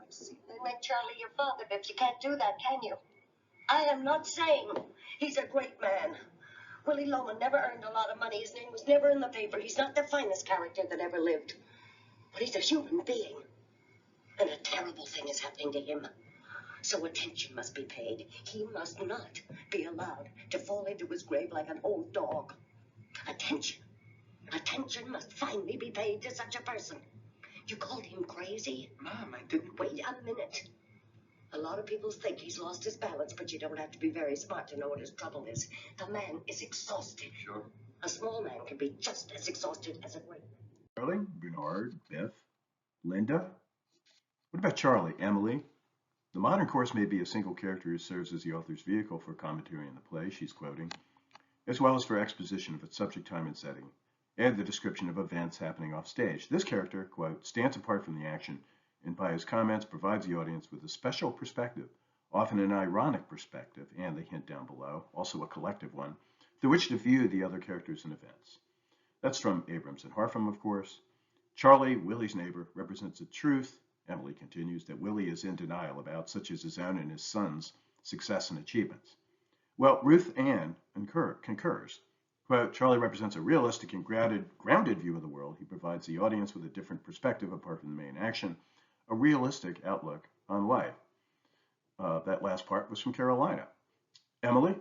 See, they make Charlie your father, Biff. You can't do that, can you? I am not saying he's a great man. Willie Loman never earned a lot of money. His name was never in the paper. He's not the finest character that ever lived. But he's a human being. And a terrible thing is happening to him. So attention must be paid. He must not be allowed to fall into his grave like an old dog. Attention. Attention must finally be paid to such a person. You called him crazy? Mom, I didn't... Wait a minute. A lot of people think he's lost his balance, but you don't have to be very smart to know what his trouble is. The man is exhausted. Sure. A small man can be just as exhausted as a great man. Charlie, Bernard, Biff, Linda. What about Charlie, Emily? The modern course may be a single character who serves as the author's vehicle for commentary in the play she's quoting, as well as for exposition of its subject, time, and setting, and the description of events happening off stage. This character, quote, stands apart from the action and by his comments provides the audience with a special perspective, often an ironic perspective, and they hint down below, also a collective one, through which to view the other characters and events. That's from Abrams and Harfum, of course. Charlie, Willie's neighbor, represents a truth, Emily continues, that Willie is in denial about, such as his own and his son's success and achievements. Well, Ruth Ann concurs. Quote, Charlie represents a realistic and grounded view of the world. He provides the audience with a different perspective apart from the main action, a realistic outlook on life. That last part was from Carolina. Emily,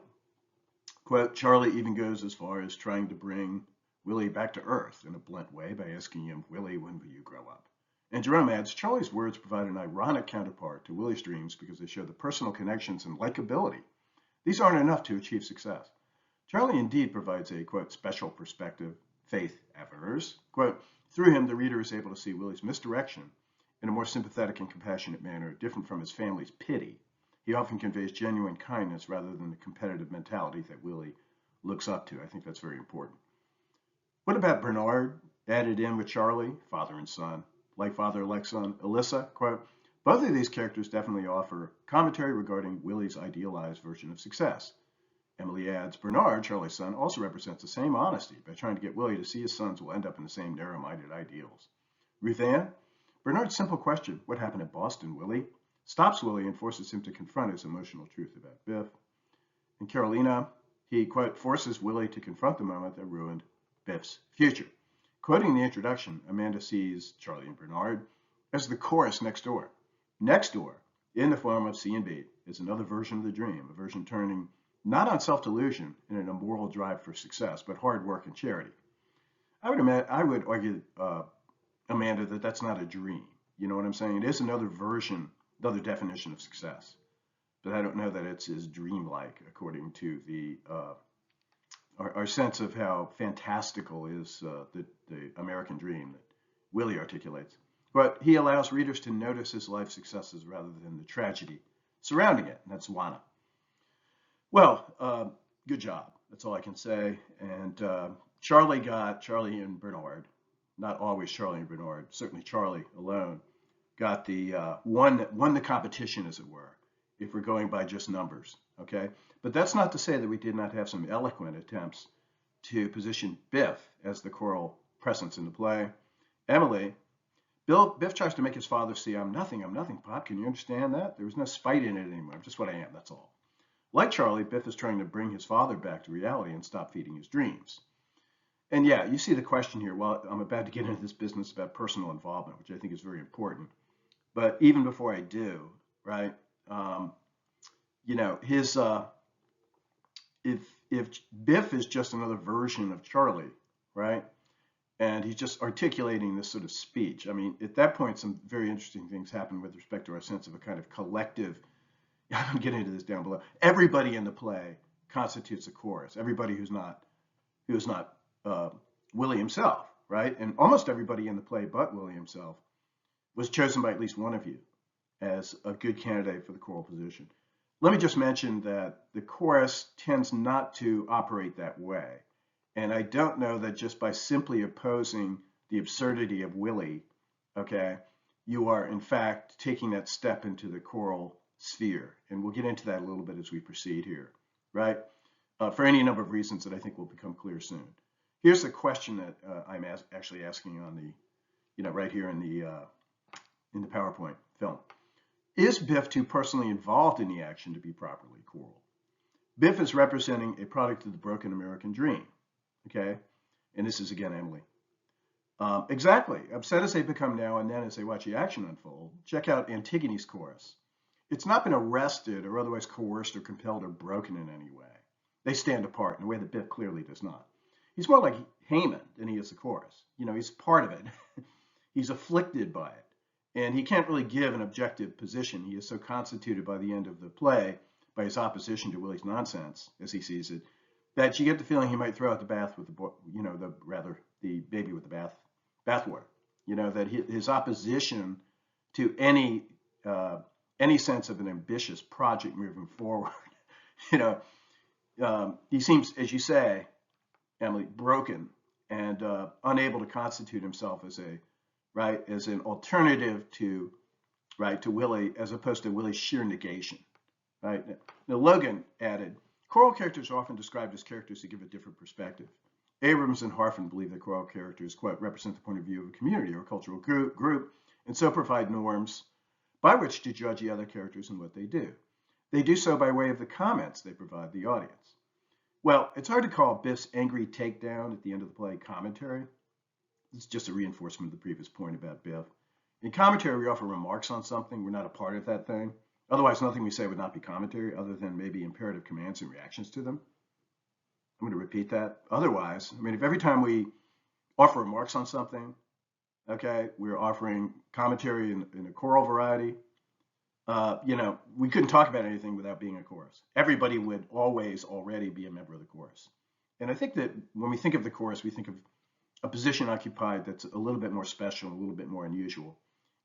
quote, Charlie even goes as far as trying to bring Willie back to earth in a blunt way by asking him, Willie, when will you grow up? And Jerome adds, Charlie's words provide an ironic counterpart to Willie's dreams because they show the personal connections and likability. These aren't enough to achieve success. Charlie indeed provides a, quote, special perspective, faith avers. Quote, through him, the reader is able to see Willie's misdirection in a more sympathetic and compassionate manner, different from his family's pity. He often conveys genuine kindness rather than the competitive mentality that Willie looks up to. I think that's very important. What about Bernard, added in with Charlie, father and son, like father, like son? Alyssa, quote, both of these characters definitely offer commentary regarding Willie's idealized version of success. Emily adds, Bernard, Charlie's son, also represents the same honesty by trying to get Willie to see his sons will end up in the same narrow-minded ideals. Ruth Ann, Bernard's simple question, what happened in Boston, Willie, stops Willie and forces him to confront his emotional truth about Biff. In Carolina, he, quote, forces Willie to confront the moment that ruined Biff's future. Quoting the introduction, Amanda sees Charlie and Bernard as the chorus next door. Next door, in the form of C&B, is another version of the dream, a version turning not on self-delusion and an immoral drive for success, but hard work and charity. I would argue, Amanda, that that's not a dream. You know what I'm saying? It is another version, another definition of success. But I don't know that it's as dreamlike, according to the our sense of how fantastical is the American dream that Willie articulates. But he allows readers to notice his life successes rather than the tragedy surrounding it. And that's Juana. Well, good job. That's all I can say. And Charlie and Bernard, not always Charlie and Bernard, certainly Charlie alone, got the won the competition, as it were, if we're going by just numbers. Okay, but that's not to say that we did not have some eloquent attempts to position Biff as the choral presence in the play. Emily, Biff tries to make his father see, I'm nothing, Pop. Can you understand that? There was no spite in it anymore. I'm just what I am, that's all. Like Charlie, Biff is trying to bring his father back to reality and stop feeding his dreams. And yeah, you see the question here. Well, I'm about to get into this business about personal involvement, which I think is very important. But even before I do, right, you know, his if Biff is just another version of Charlie, right, and he's just articulating this sort of speech. I mean, at that point, some very interesting things happen with respect to our sense of a kind of collective. I'm getting into this down below. Everybody in the play constitutes a chorus. Everybody who's not Willie himself, right? And almost everybody in the play but Willie himself was chosen by at least one of you as a good candidate for the choral position. Let me just mention that the chorus tends not to operate that way. And I don't know that just by simply opposing the absurdity of Willie, okay, you are in fact taking that step into the choral sphere. And we'll get into that a little bit as we proceed here, right? For any number of reasons that I think will become clear soon. Here's the question that I'm actually asking on the, right here in the PowerPoint film. Is Biff too personally involved in the action to be properly choral? Biff is representing a product of the broken American dream. Okay? And this is again Emily. Exactly. Upset as they become now and then as they watch the action unfold, check out Antigone's chorus. It's not been arrested or otherwise coerced or compelled or broken in any way. They stand apart in a way that Biff clearly does not. He's more like Haman than he is the chorus. You know, he's part of it. He's afflicted by it. And he can't really give an objective position. He is so constituted by the end of the play by his opposition to Willie's nonsense, as he sees it, that you get the feeling he might throw out the bath with the baby with the bathwater. You know, that his opposition to any sense of an ambitious project moving forward, you know, he seems, as you say, Emily, broken and unable to constitute himself as an alternative to Willie, as opposed to Willie's sheer negation, right? Now, Logan added, choral characters are often described as characters that give a different perspective. Abrams and Harfin believe that choral characters, quote, represent the point of view of a community or a cultural group, and so provide norms by which to judge the other characters and what they do. They do so by way of the comments they provide the audience. Well, it's hard to call Biff's angry takedown at the end of the play commentary. It's just a reinforcement of the previous point about Biff. In commentary, we offer remarks on something. We're not a part of that thing. Otherwise, nothing we say would not be commentary, other than maybe imperative commands and reactions to them. I'm going to repeat that. Otherwise, I mean, if every time we offer remarks on something, okay, we're offering commentary in a choral variety, you know, we couldn't talk about anything without being a chorus. Everybody would always already be a member of the chorus. And I think that when we think of the chorus, we think of a position occupied that's a little bit more special, a little bit more unusual,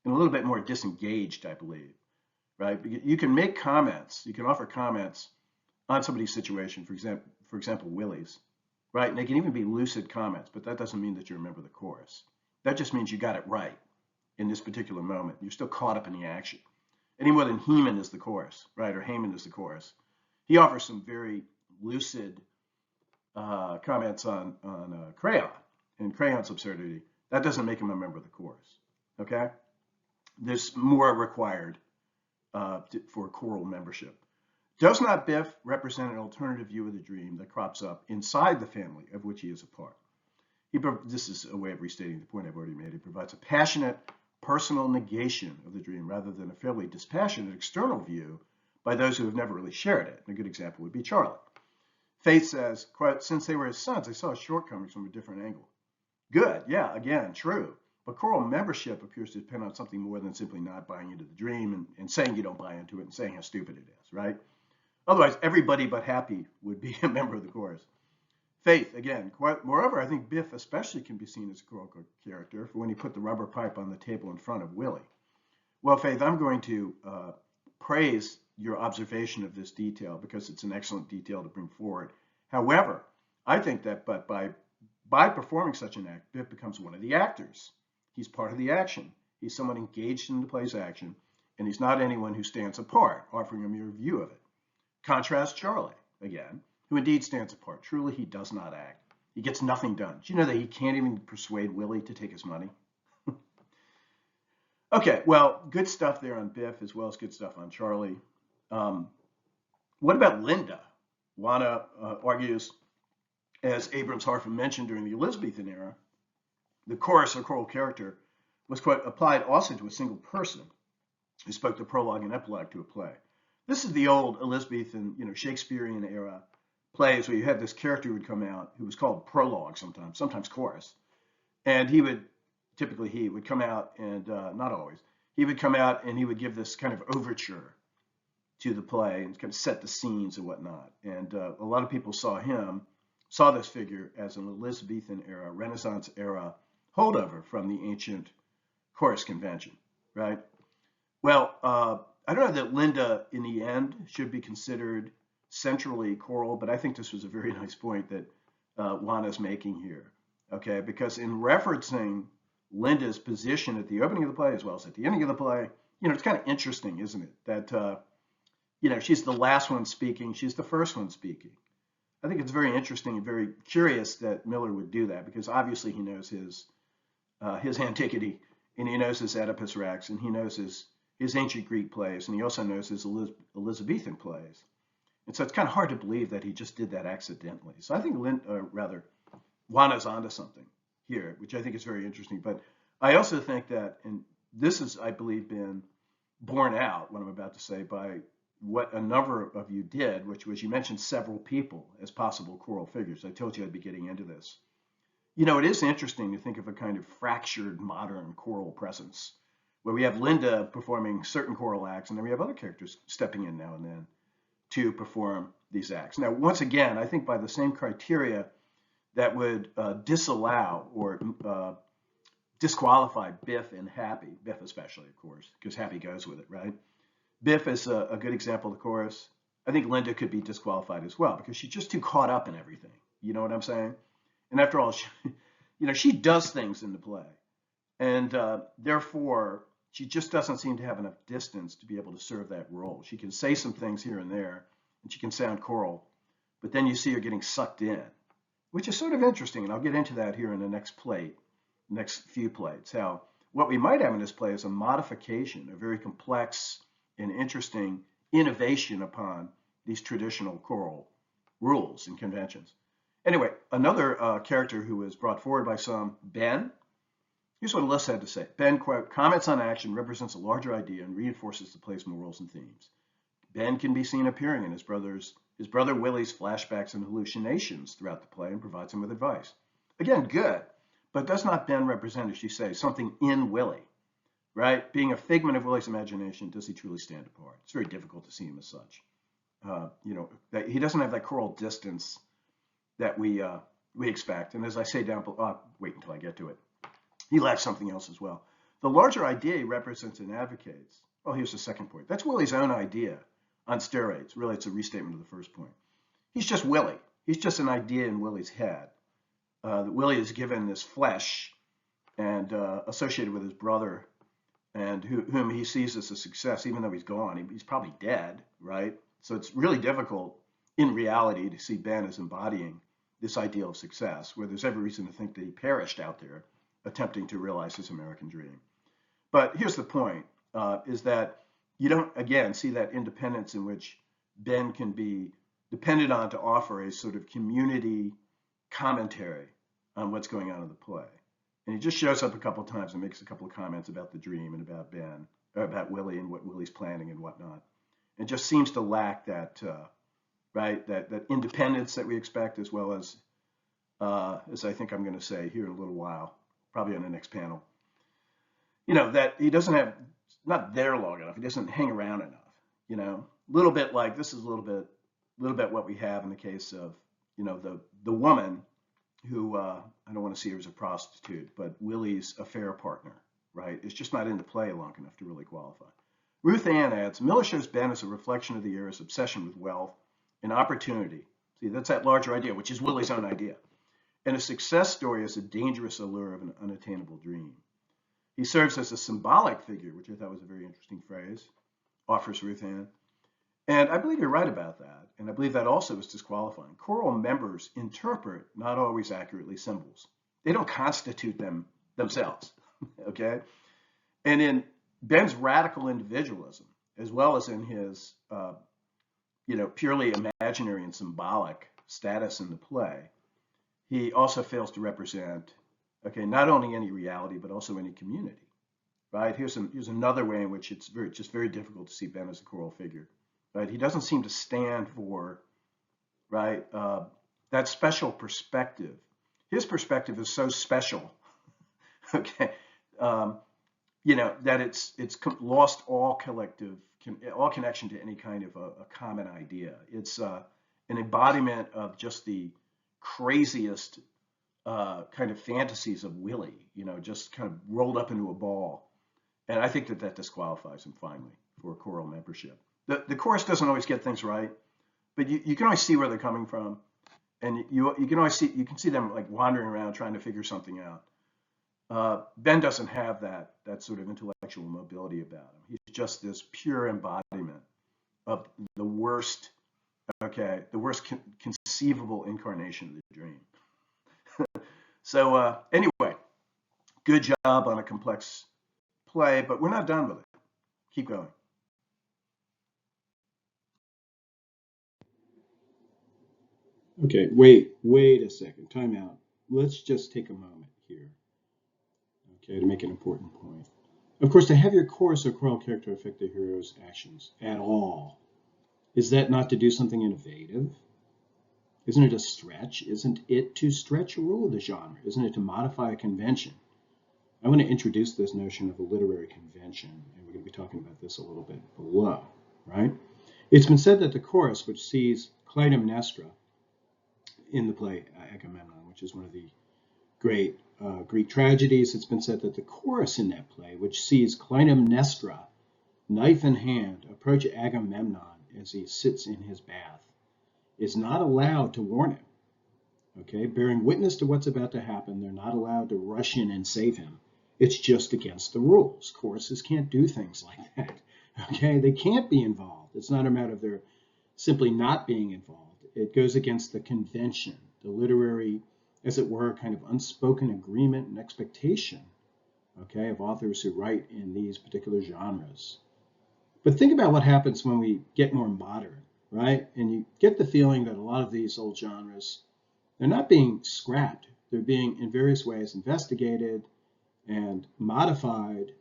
and a little bit more disengaged, I believe, right? You can make comments, you can offer comments on somebody's situation, for example, Willie's, right? And they can even be lucid comments, but that doesn't mean that you're a member of the chorus. That just means you got it right in this particular moment. You're still caught up in the action. Any more than Haman is the chorus, right? Or Haman is the chorus. He offers some very lucid comments on Crayon and Crayon's absurdity. That doesn't make him a member of the chorus, okay? There's more required for choral membership. Does not Biff represent an alternative view of the dream that crops up inside the family of which he is a part? This is a way of restating the point I've already made. He provides a passionate, personal negation of the dream rather than a fairly dispassionate external view by those who have never really shared it. And a good example would be Charlie. Faith says, quote, since they were his sons, I saw his shortcomings from a different angle. Good, yeah, again, true. But choral membership appears to depend on something more than simply not buying into the dream and saying you don't buy into it and saying how stupid it is, right? Otherwise, everybody but Happy would be a member of the chorus. Faith, again, moreover, I think Biff especially can be seen as a choral character for when he put the rubber pipe on the table in front of Willie. Well, Faith, I'm going to praise your observation of this detail because it's an excellent detail to bring forward. However, I think that by performing such an act, Biff becomes one of the actors. He's part of the action. He's someone engaged in the play's action, and he's not anyone who stands apart, offering a mere view of it. Contrast Charlie, again, who indeed stands apart. Truly, he does not act. He gets nothing done. Do you know that he can't even persuade Willie to take his money? Okay, well, good stuff there on Biff as well as good stuff on Charlie. What about Linda? Juana argues, as Abrams Harfin mentioned during the Elizabethan era, the chorus or choral character was, quote, applied also to a single person who spoke the prologue and epilogue to a play. This is the old Elizabethan, Shakespearean era plays where you had this character who would come out who was called prologue sometimes chorus. And he would come out and, not always, he would come out and he would give this kind of overture to the play and kind of set the scenes and whatnot. And a lot of people saw this figure as an Elizabethan era, Renaissance era holdover from the ancient chorus convention, right? Well, I don't know that Linda, in the end, should be considered centrally choral, but I think this was a very nice point that Juana's making here, okay? Because in referencing Linda's position at the opening of the play as well as at the ending of the play, it's kind of interesting, isn't it? That, she's the last one speaking, she's the first one speaking. I think it's very interesting and very curious that Miller would do that because obviously he knows his Antigone and he knows his Oedipus Rex and he knows his his ancient Greek plays, and he also knows his Elizabethan plays. And so it's kind of hard to believe that he just did that accidentally. So I think Juana's onto something here, which I think is very interesting. But I also think that, and this is, I believe, been borne out, what I'm about to say, by what a number of you did, which was you mentioned several people as possible choral figures. I told you I'd be getting into this. You know, it is interesting to think of a kind of fractured modern choral presence, where we have Linda performing certain choral acts, and then we have other characters stepping in now and then to perform these acts. Now, once again, I think by the same criteria that would disallow or disqualify Biff and Happy, Biff especially, of course, because Happy goes with it, right? Biff is a good example of the chorus. I think Linda could be disqualified as well because she's just too caught up in everything. You know what I'm saying? And after all, she does things in the play. And therefore, she just doesn't seem to have enough distance to be able to serve that role. She can say some things here and there, and she can sound choral, but then you see her getting sucked in, which is sort of interesting. And I'll get into that here in the next few plates, how what we might have in this play is a modification, a very complex and interesting innovation upon these traditional choral rules and conventions. Anyway, another character who was brought forward by some, Ben. Here's what Alyssa had to say. Ben, quote, comments on action, represents a larger idea, and reinforces the play's morals and themes. Ben can be seen appearing in his brother Willie's flashbacks and hallucinations throughout the play and provides him with advice. Again, good, but does not Ben represent, as you say, something in Willie, right? Being a figment of Willie's imagination, does he truly stand apart? It's very difficult to see him as such. That he doesn't have that choral distance that we expect. And as I say down below, wait until I get to it. He lacks something else as well. The larger idea he represents and advocates. Oh, here's the second point. That's Willie's own idea on steroids. Really, it's a restatement of the first point. He's just Willie. He's just an idea in Willie's head. That Willie is given this flesh and associated with his brother, and whom he sees as a success, even though he's gone. He's probably dead, right? So it's really difficult in reality to see Ben as embodying this ideal of success, where there's every reason to think that he perished out there attempting to realize his American dream. But here's the point, is that you don't, again, see that independence in which Ben can be depended on to offer a sort of community commentary on what's going on in the play. And he just shows up a couple of times and makes a couple of comments about the dream and about Ben, or about Willie and what Willie's planning and whatnot. It just seems to lack that, right, that independence that we expect, as well as I think I'm going to say here in a little while, probably on the next panel, that he doesn't have, not there long enough. He doesn't hang around enough, a little bit like, this is a little bit what we have in the case of, the woman who, I don't want to see her as a prostitute, but Willie's affair partner, right, is just not in the play long enough to really qualify. Ruth Ann adds, Miller shows Ben as a reflection of the era's obsession with wealth and opportunity. See, that's that larger idea, which is Willie's own idea. And a success story is a dangerous allure of an unattainable dream. He serves as a symbolic figure, which I thought was a very interesting phrase, offers Ruth Ann. And I believe you're right about that. And I believe that also is disqualifying. Choral members interpret, not always accurately, symbols. They don't constitute them themselves, okay? And in Ben's radical individualism, as well as in his, purely imaginary and symbolic status in the play, he also fails to represent, not only any reality, but also any community, right? Here's another way in which it's very difficult to see Ben as a choral figure, right? He doesn't seem to stand for, right, that special perspective. His perspective is so special, that it's lost all connection to any kind of a common idea. It's an embodiment of just the craziest kind of fantasies of Willie, just kind of rolled up into a ball. And I think that disqualifies him finally for choral membership. The chorus doesn't always get things right, but you can always see where they're coming from. And you can see them like wandering around trying to figure something out. Ben doesn't have that sort of intellectual mobility about him. He's just this pure embodiment of the worst conceivable incarnation of the dream. So anyway, good job on a complex play, but we're not done with it. Keep going. Okay, wait a second. Time out. Let's just take a moment here, okay, to make an important point. Of course, to have your chorus or choral character affect the hero's actions at all, is that not to do something innovative? Isn't it a stretch? Isn't it to stretch a rule of the genre? Isn't it to modify a convention? I want to introduce this notion of a literary convention, and we're going to be talking about this a little bit below, right? It's been said that the chorus, which sees Clytemnestra in the play Agamemnon, which is one of the great Greek tragedies, it's been said that the chorus in that play, which sees Clytemnestra, knife in hand, approach Agamemnon as he sits in his bath, is not allowed to warn him. Okay, bearing witness to what's about to happen, they're not allowed to rush in and save him. It's just against the rules. Choruses can't do things like that. Okay, they can't be involved. It's not a matter of their simply not being involved. It goes against the convention, the literary, as it were, kind of unspoken agreement and expectation, okay, of authors who write in these particular genres. But think about what happens when we get more modern, right? And you get the feeling that a lot of these old genres, they're not being scrapped. They're being, in various ways, investigated and modified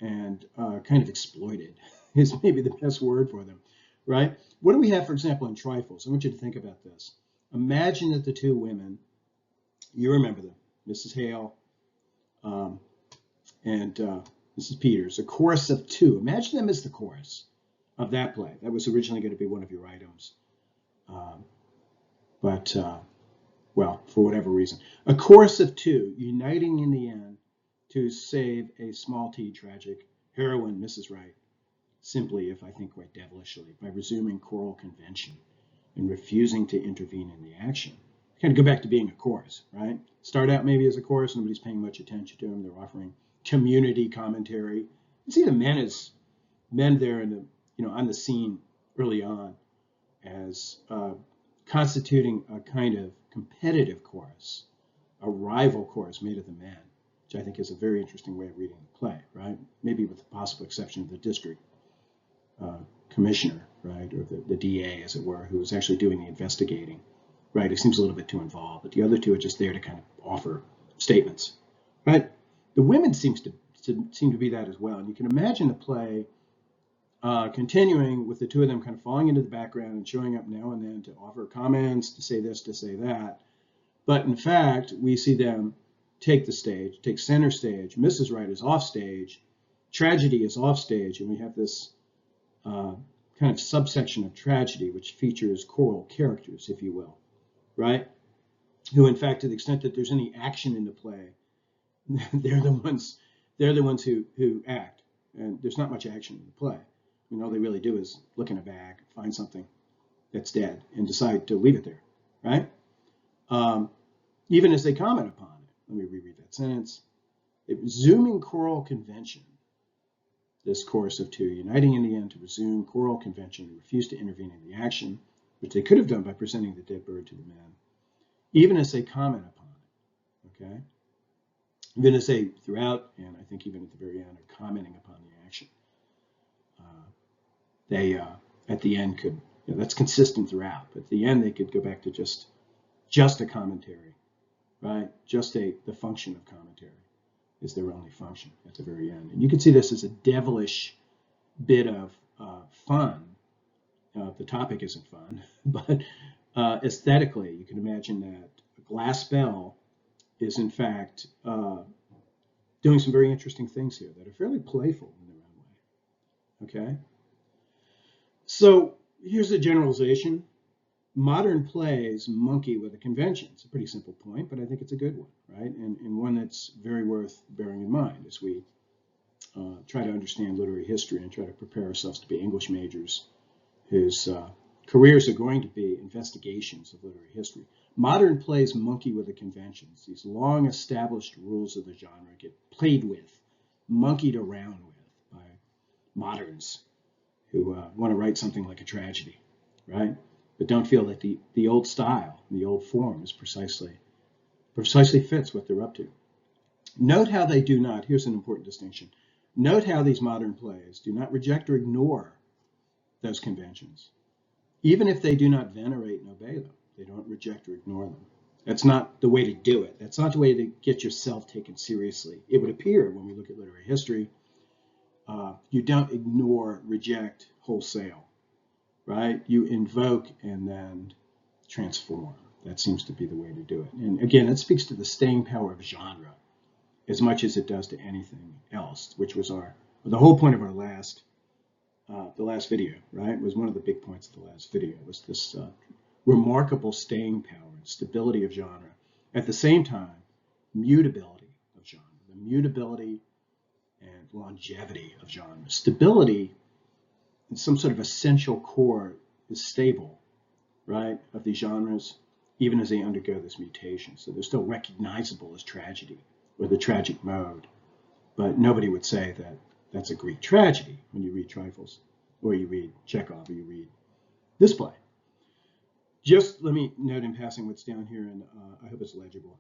and kind of exploited is maybe the best word for them, right? What do we have, for example, in trifles? I want you to think about this. Imagine that the two women, you remember them, Mrs. Hale and Mrs. Peters, a chorus of two. Imagine them as the chorus of that play. That was originally going to be one of your items. Well, for whatever reason. A chorus of two uniting in the end to save a small t tragic heroine, Mrs. Wright, simply, if I think quite devilishly, by resuming choral convention and refusing to intervene in the action. Kind of go back to being a chorus, right? Start out maybe as a chorus, nobody's paying much attention to them. They're offering community commentary. You see the men there in the, on the scene early on as constituting a kind of competitive chorus, a rival chorus made of the men, which I think is a very interesting way of reading the play, right? Maybe with the possible exception of the district commissioner, right, or the DA, as it were, who was actually doing the investigating, right? It seems a little bit too involved, but the other two are just there to kind of offer statements, right? The women seem to be that as well, and you can imagine the play continuing with the two of them kind of falling into the background and showing up now and then to offer comments, to say this, to say that. But in fact, we see them take the stage, take center stage. Mrs. Wright is off stage. Tragedy is off stage. And we have this kind of subsection of tragedy, which features choral characters, if you will, right? Who, in fact, to the extent that there's any action in the play, they're the ones who act. And there's not much action in the play. I mean, all they really do is look in a bag, find something that's dead, and decide to leave it there, right? Even as they comment upon it. Let me reread that sentence. Resuming choral convention, this chorus of two, uniting in the end to resume choral convention and refuse to intervene in the action, which they could have done by presenting the dead bird to the men, even as they comment upon it, okay? Even as they, throughout, and I think even at the very end, are commenting upon the action. They, at the end, could, that's consistent throughout, but at the end, they could go back to just a commentary, right? Just the function of commentary is their only function at the very end. And you can see this as a devilish bit of fun. The topic isn't fun, but aesthetically, you can imagine that a glass bell is, in fact, doing some very interesting things here that are fairly playful in their own way, okay? So here's a generalization. Modern plays monkey with a convention. It's a pretty simple point, but I think it's a good one, right? And one that's very worth bearing in mind as we try to understand literary history and try to prepare ourselves to be English majors whose careers are going to be investigations of literary history. Modern plays monkey with the conventions. These long established rules of the genre get played with, monkeyed around with by moderns who want to write something like a tragedy, right? But don't feel that the old style, the old form is precisely fits what they're up to. Note how they do not, here's an important distinction, Note how these modern plays do not reject or ignore those conventions, even if they do not venerate and obey them. They don't reject or ignore them. That's not the way to do it. That's not the way to get yourself taken seriously. It would appear when we look at literary history, you don't ignore, reject wholesale, right? You invoke and then transform. That seems to be the way to do it. And again, it speaks to the staying power of genre as much as it does to anything else, which was the whole point of our the last video, right? Was one of the big points of the last video was this remarkable staying power and stability of genre. At the same time, mutability of genre, the mutability and longevity of genre. Stability in some sort of essential core is stable, right, of these genres, even as they undergo this mutation. So they're still recognizable as tragedy or the tragic mode. But nobody would say that that's a Greek tragedy when you read Trifles, or you read Chekhov, or you read this play. Just let me note in passing what's down here, and I hope it's legible,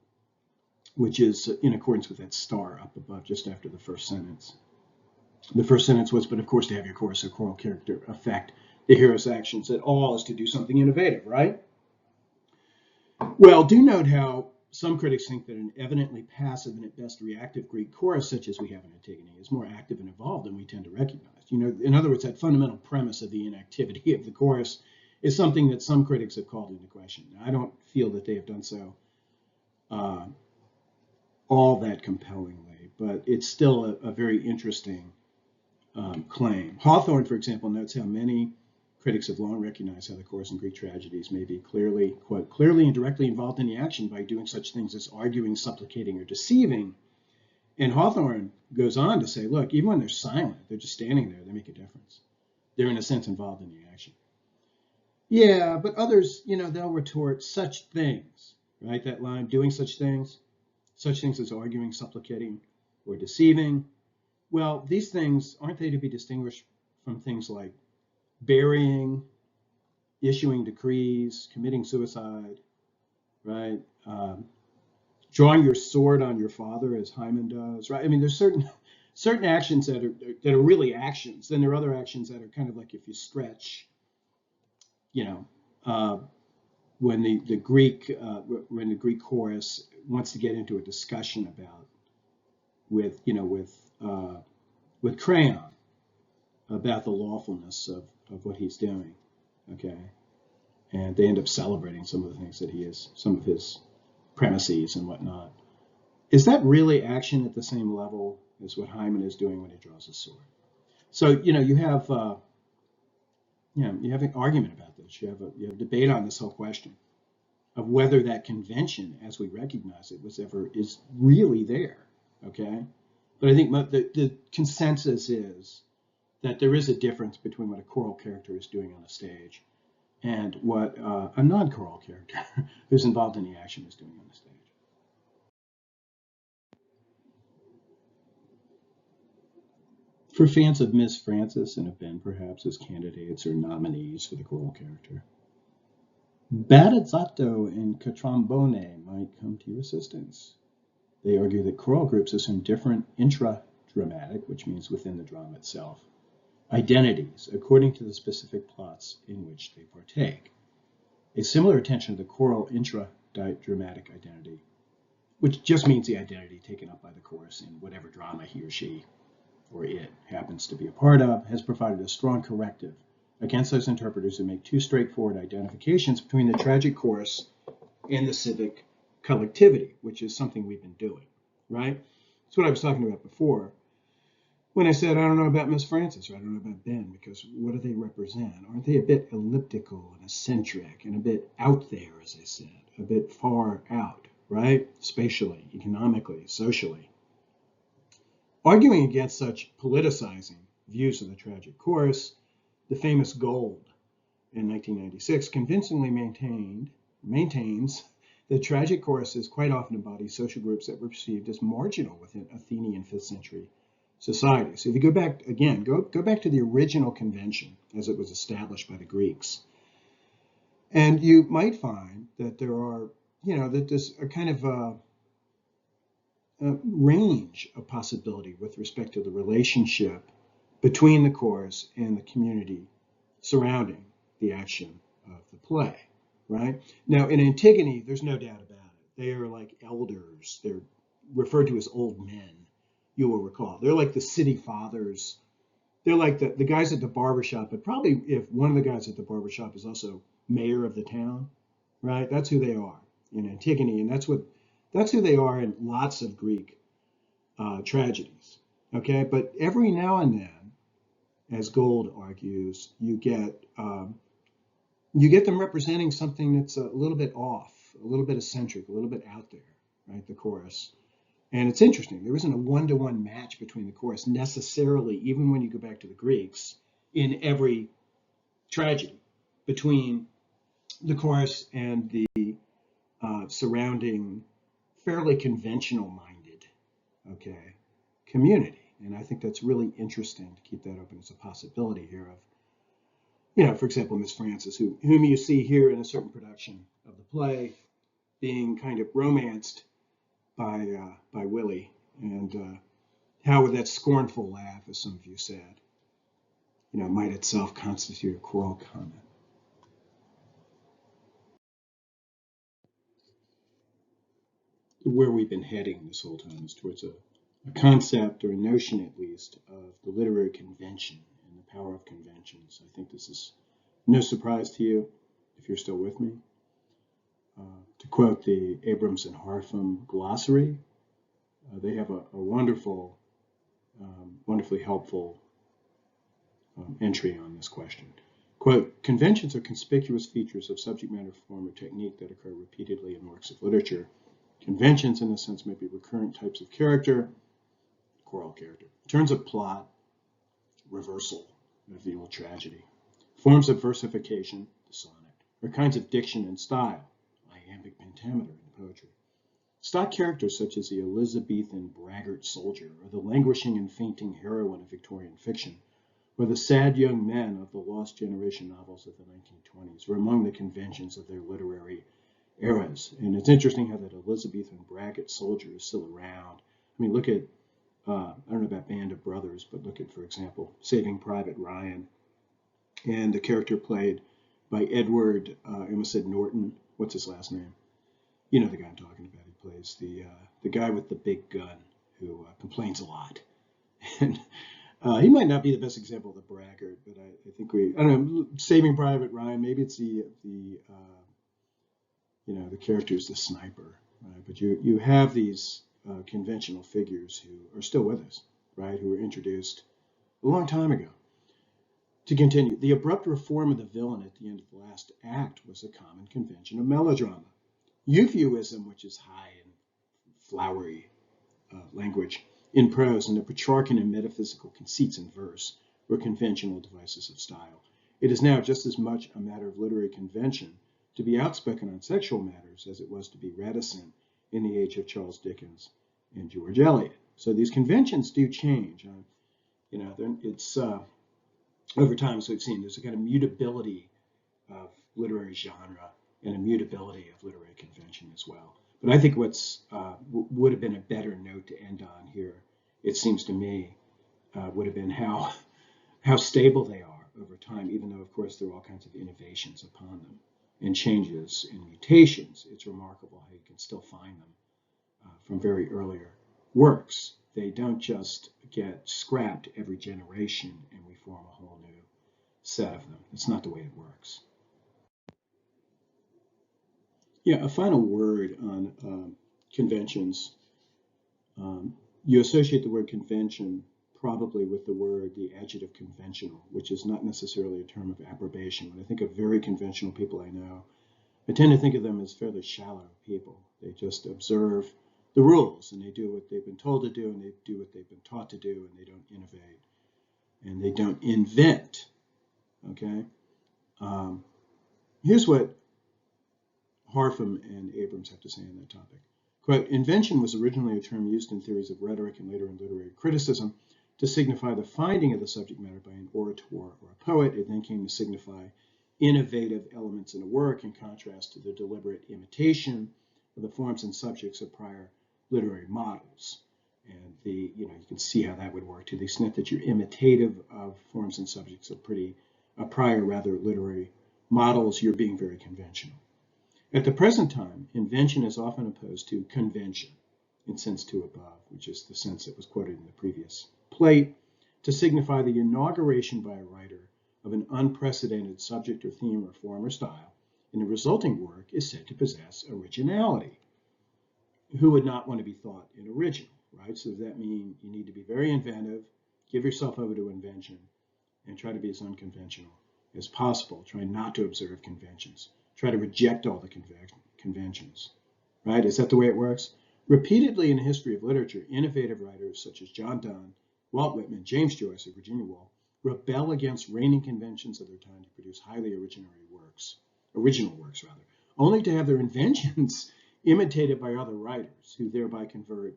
which is in accordance with that star up above just after the first sentence. The first sentence was, but of course to have your chorus or choral character affect the hero's actions at all is to do something innovative, right? Well, do note how some critics think that an evidently passive and at best reactive Greek chorus, such as we have in Antigone, is more active and evolved than we tend to recognize. You know, in other words, that fundamental premise of the inactivity of the chorus is something that some critics have called into question. Now, I don't feel that they have done so all that compellingly, but it's still a very interesting claim. Hawthorne, for example, notes how many critics have long recognized how the chorus in Greek tragedies may be clearly, quote, clearly and directly involved in the action by doing such things as arguing, supplicating, or deceiving. And Hawthorne goes on to say, look, even when they're silent, they're just standing there, they make a difference. They're in a sense involved in the action. Yeah, but others, you know, they'll retort such things, right? That line, doing such things as arguing, supplicating, or deceiving. Well, these things, aren't they to be distinguished from things like burying, issuing decrees, committing suicide, right? Drawing your sword on your father, as Hymen does, right? I mean, there's certain actions that are really actions. Then there are other actions that are kind of like if you stretch, you know, when the Greek chorus wants to get into a discussion about with Crayon about the lawfulness of what he's doing, okay? And they end up celebrating some of the things that some of his premises and whatnot. Is that really action at the same level as what Hymen is doing when he draws his sword? So, you know, you have an argument about this. You have a debate on this whole question of whether that convention, as we recognize it, is really there, okay? But I think the consensus is that there is a difference between what a choral character is doing on a stage and what a non-choral character who's involved in the action is doing on the stage. For fans of Miss Frances and of Ben, perhaps, as candidates or nominees for the choral character, Barazzato and Catrombone might come to your assistance. They argue that choral groups assume different intra-dramatic, which means within the drama itself, identities according to the specific plots in which they partake. A similar attention to the choral intra-dramatic identity, which just means the identity taken up by the chorus in whatever drama he or she or it happens to be a part of, has provided a strong corrective against those interpreters who make too straightforward identifications between the tragic chorus and the civic collectivity, which is something we've been doing, right? That's what I was talking about before when I said I don't know about Miss Frances or I don't know about Ben, because what do they represent? Aren't they a bit elliptical and eccentric and a bit out there, as I said, a bit far out, right? Spatially, economically, socially. Arguing against such politicizing views of the tragic chorus, the famous Gold in 1996 convincingly maintains that tragic choruses quite often embody social groups that were perceived as marginal within Athenian 5th century society. So if you go back again, go back to the original convention as it was established by the Greeks, and you might find that there are, that there's a kind of range of possibility with respect to the relationship between the chorus and the community surrounding the action of the play, right? Now, in Antigone, there's no doubt about it. They are like elders. They're referred to as old men, you will recall. They're like the city fathers. They're like the guys at the barbershop, but probably if one of the guys at the barbershop is also mayor of the town, right? That's who they are in Antigone, and that's who they are in lots of Greek tragedies. Okay, but every now and then, as Gold argues, you get them representing something that's a little bit off, a little bit eccentric, a little bit out there, right? The chorus. And it's interesting. There isn't a one-to-one match between the chorus necessarily, even when you go back to the Greeks, in every tragedy between the chorus and the surrounding, fairly conventional-minded, okay, community. And I think that's really interesting to keep that open as a possibility here of, you know, for example, Miss Frances, whom you see here in a certain production of the play, being kind of romanced by Willie, and how would that scornful laugh, as some of you said, you know, might itself constitute a choral comment. Where we've been heading this whole time is towards a concept, or a notion at least, of the literary convention and the power of conventions. I think this is no surprise to you, if you're still with me. To quote the Abrams and Harpham glossary, they have a wonderful, wonderfully helpful entry on this question. Quote, conventions are conspicuous features of subject matter, form, or technique that occur repeatedly in works of literature. Conventions, in a sense, may be recurrent types of character, choral character, turns of plot, reversal, reveal tragedy, forms of versification, the sonnet, or kinds of diction and style, iambic pentameter in poetry. Stock characters such as the Elizabethan braggart soldier, or the languishing and fainting heroine of Victorian fiction, or the sad young men of the lost generation novels of the 1920s, were among the conventions of their literary eras. And it's interesting how that Elizabethan braggart soldier is still around. I mean, look at, I don't know about Band of Brothers, but look at, for example, Saving Private Ryan, and the character played by Edward, I almost said Norton. What's his last name? You know the guy I'm talking about. He plays the guy with the big gun who complains a lot. And he might not be the best example of the braggart, but I think I don't know, Saving Private Ryan, maybe it's the you know, the character is the sniper, right? But you have these conventional figures who are still with us, right? Who were introduced a long time ago. To continue, the abrupt reform of the villain at the end of the last act was a common convention of melodrama. Euphuism, which is high and flowery language in prose, and the Petrarchan and metaphysical conceits in verse were conventional devices of style. It is now just as much a matter of literary convention to be outspoken on sexual matters as it was to be reticent in the age of Charles Dickens and George Eliot. So these conventions do change. You know, it's over time, as we've seen, there's a kind of mutability of literary genre and a mutability of literary convention as well. But I think what's would have been a better note to end on here, it seems to me, would have been how stable they are over time, even though, of course, there are all kinds of innovations upon them and changes and mutations. It's remarkable how you can still find them from very earlier works. They don't just get scrapped every generation and we form a whole new set of them. It's not the way it works. Yeah, a final word on conventions. You associate the word convention probably with the adjective conventional, which is not necessarily a term of approbation. When I think of very conventional people I know, I tend to think of them as fairly shallow people. They just observe the rules, and they do what they've been told to do, and they do what they've been taught to do, and they don't innovate, and they don't invent. Okay? Here's what Harpham and Abrams have to say on that topic. Quote, invention was originally a term used in theories of rhetoric and later in literary criticism to signify the finding of the subject matter by an orator or a poet. It then came to signify innovative elements in a work in contrast to the deliberate imitation of the forms and subjects of prior literary models. And you can see how that would work to the extent that you're imitative of forms and subjects of prior, rather literary models, you're being very conventional. At the present time, invention is often opposed to convention in sense 2 above, which is the sense that was quoted in the previous plate, to signify the inauguration by a writer of an unprecedented subject or theme or form or style, and the resulting work is said to possess originality. Who would not want to be thought an original, right? So does that mean you need to be very inventive, give yourself over to invention, and try to be as unconventional as possible. Try not to observe conventions. Try to reject all the conventions, right? Is that the way it works? Repeatedly in the history of literature, innovative writers such as John Donne, Walt Whitman, James Joyce, or Virginia Woolf rebel against reigning conventions of their time to produce highly original works, only to have their inventions imitated by other writers who thereby convert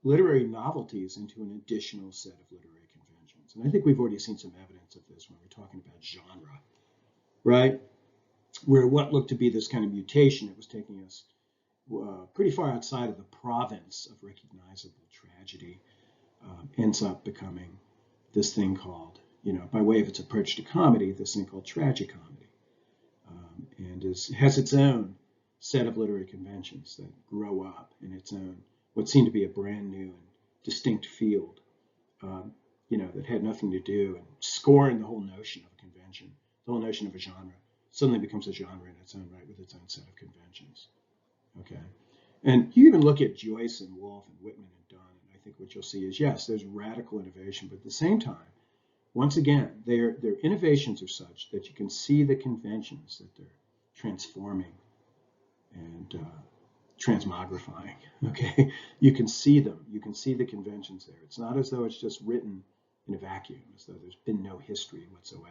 literary novelties into an additional set of literary conventions. And I think we've already seen some evidence of this when we're talking about genre, right? Where what looked to be this kind of mutation that was taking us pretty far outside of the province of recognizable tragedy ends up becoming this thing called, by way of its approach to comedy, this thing called tragicomedy, and has its own set of literary conventions that grow up in its own, what seemed to be a brand new and distinct field, that had nothing to do and scorned the whole notion of a convention, the whole notion of a genre, suddenly becomes a genre in its own right with its own set of conventions. Okay, and you even look at Joyce and Woolf and Whitman and Donne, and I think what you'll see is, yes, there's radical innovation, but at the same time, once again, their innovations are such that you can see the conventions that they're transforming and transmogrifying. Okay, you can see them. You can see the conventions there. It's not as though it's just written in a vacuum, as though there's been no history whatsoever.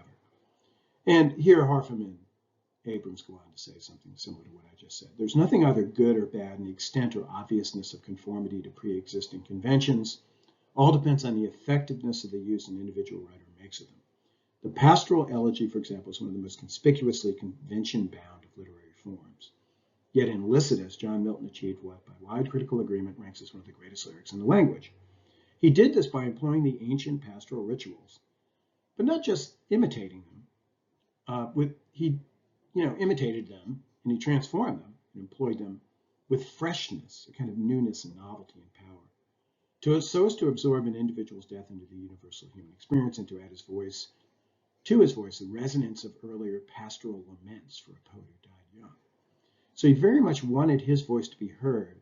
And here Harfam and Abrams go on to say something similar to what I just said. There's nothing either good or bad in the extent or obviousness of conformity to pre-existing conventions. All depends on the effectiveness of the use an individual writer makes of them. The pastoral elegy, for example, is one of the most conspicuously convention-bound of literary forms. Yet in Lycidas, John Milton achieved what, by wide critical agreement, ranks as one of the greatest lyrics in the language. He did this by employing the ancient pastoral rituals, but not just imitating them. He imitated them, and he transformed them and employed them with freshness, a kind of newness and novelty and power, so as to absorb an individual's death into the universal human experience and to add to his voice the resonance of earlier pastoral laments for a poet who died young. So he very much wanted his voice to be heard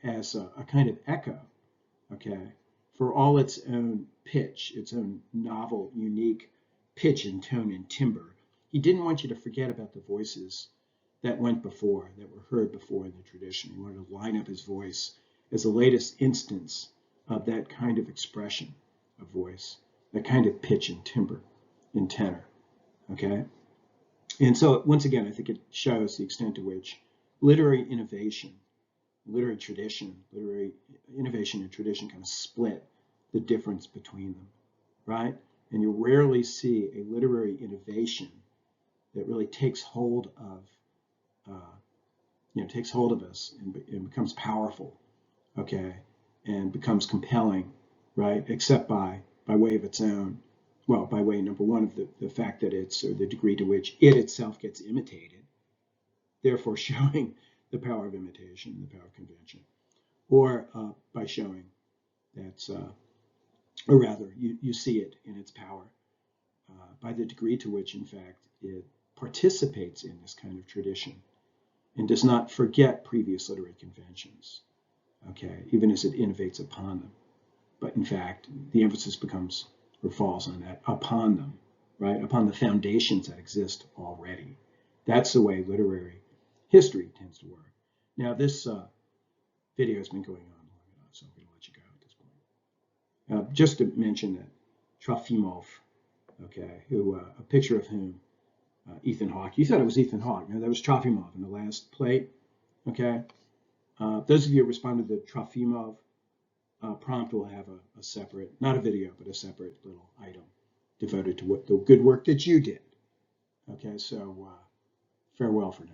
as a kind of echo, okay, for all its own pitch, its own novel, unique pitch and tone and timbre. He didn't want you to forget about the voices that went before, that were heard before in the tradition. He wanted to line up his voice as the latest instance of that kind of expression of voice, that kind of pitch and timbre in tenor, okay? And so, once again, I think it shows the extent to which literary innovation, literary innovation and tradition kind of split the difference between them, right? And you rarely see a literary innovation that really takes hold of us and becomes powerful, okay, and becomes compelling, right? Except by way of its own, well, by way, number one, of the fact that it's, or the degree to which it itself gets imitated, therefore showing the power of imitation, the power of convention, or by showing that, or rather, you see it in its power by the degree to which, in fact, it participates in this kind of tradition and does not forget previous literary conventions, okay, even as it innovates upon them. But in fact, the emphasis becomes or falls on that, upon them, right, upon the foundations that exist already. That's the way literary history tends to work. Now, this video has been going on long enough, so I'm going to let you go at this point. Just to mention that Trofimov, okay, who a picture of whom Ethan Hawke. You thought it was Ethan Hawke. No, that was Trofimov in the last plate. Okay. Those of you who responded to the Trofimov prompt will have a separate, not a video, but a separate little item devoted to what the good work that you did. Okay, so farewell for now.